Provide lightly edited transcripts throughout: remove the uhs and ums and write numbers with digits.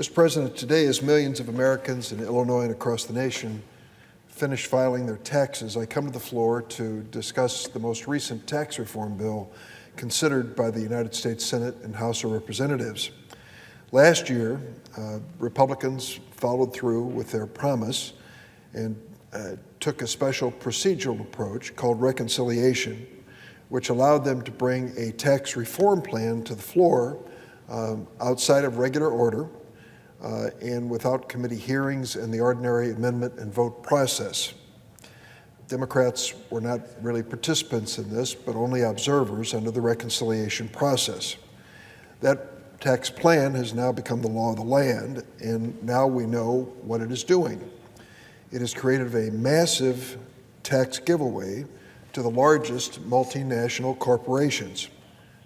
Mr. President, today, as millions of Americans in Illinois and across the nation finish filing their taxes, I come to the floor to discuss the most recent tax reform bill considered by the United States Senate and House of Representatives. Last year, Republicans followed through with their promise and took a special procedural approach called reconciliation, which allowed them to bring a tax reform plan to the floor outside of regular order and without committee hearings and the ordinary amendment and vote process. Democrats were not really participants in this, but only observers under the reconciliation process. That tax plan has now become the law of the land, and now we know what it is doing. It has created a massive tax giveaway to the largest multinational corporations,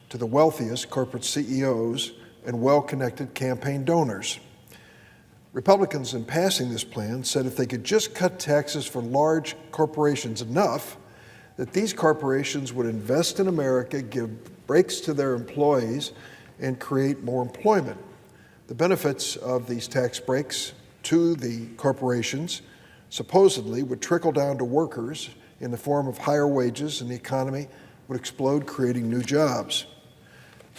to the wealthiest corporate CEOs and well-connected campaign donors. Republicans, in passing this plan, said if they could just cut taxes for large corporations enough, that these corporations would invest in America, give breaks to their employees, and create more employment. The benefits of these tax breaks to the corporations supposedly would trickle down to workers in the form of higher wages, and the economy would explode, creating new jobs.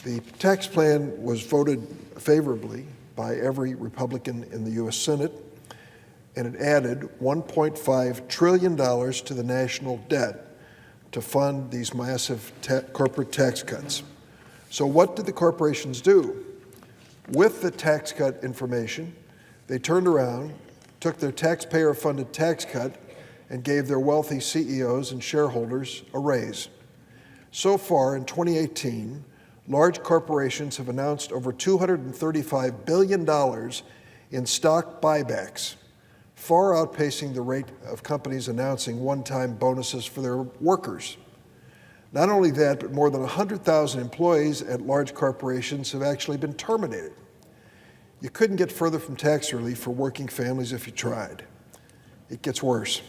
The tax plan was voted favorably by every Republican in the U.S. Senate, and it added $1.5 trillion to the national debt to fund these massive corporate tax cuts. So what did the corporations do? With the tax cut information, they turned around, took their taxpayer-funded tax cut, and gave their wealthy CEOs and shareholders a raise. So far in 2018, large corporations have announced over $235 billion in stock buybacks, far outpacing the rate of companies announcing one-time bonuses for their workers. Not only that, but more than 100,000 employees at large corporations have actually been terminated. You couldn't get further from tax relief for working families if you tried. It gets worse.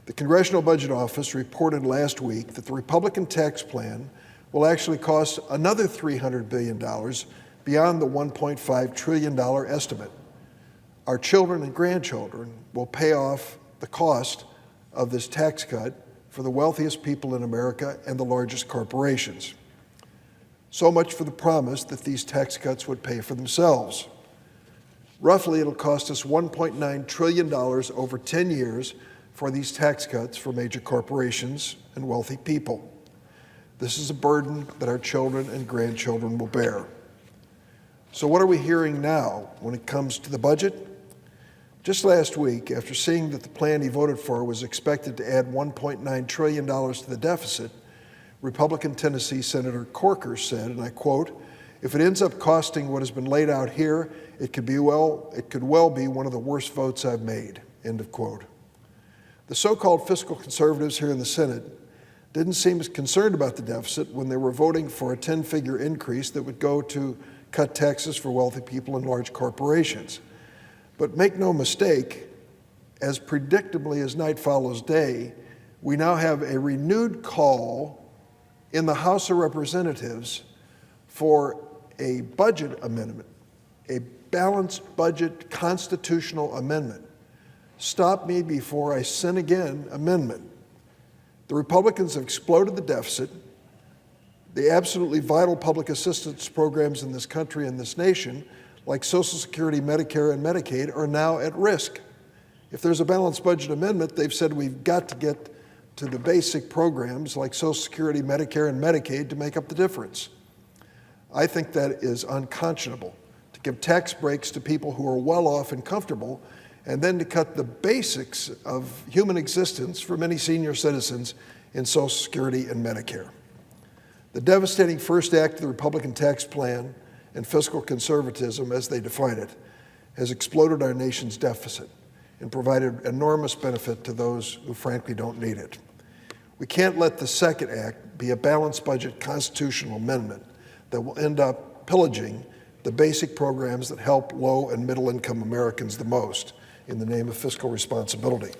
The Congressional Budget Office reported last week that the Republican tax plan will actually cost another $300 billion beyond the $1.5 trillion estimate. Our children and grandchildren will pay off the cost of this tax cut for the wealthiest people in America and the largest corporations. So much for the promise that these tax cuts would pay for themselves. Roughly, it'll cost us $1.9 trillion over 10 years for these tax cuts for major corporations and wealthy people. This is a burden that our children and grandchildren will bear. So what are we hearing now when it comes to the budget? Just last week, after seeing that the plan he voted for was expected to add $1.9 trillion to the deficit, Republican Tennessee Senator Corker said, and I quote, "If it ends up costing what has been laid out here, it could well be one of the worst votes I've made," end of quote. The so-called fiscal conservatives here in the Senate didn't seem as concerned about the deficit when they were voting for a 10-figure increase that would go to cut taxes for wealthy people and large corporations. But make no mistake, as predictably as night follows day, we now have a renewed call in the House of Representatives for a budget amendment, a balanced budget constitutional amendment. Stop me before I sin again amendment. The Republicans have exploded the deficit. The absolutely vital public assistance programs in this country and this nation, like Social Security, Medicare, and Medicaid, are now at risk. If there's a balanced budget amendment, they've said we've got to get to the basic programs like Social Security, Medicare, and Medicaid to make up the difference. I think that is unconscionable, to give tax breaks to people who are well off and comfortable, and then to cut the basics of human existence for many senior citizens in Social Security and Medicare. The devastating first act of the Republican tax plan and fiscal conservatism, as they define it, has exploded our nation's deficit and provided enormous benefit to those who frankly don't need it. We can't let the second act be a balanced budget constitutional amendment that will end up pillaging the basic programs that help low and middle income Americans the most in the name of fiscal responsibility.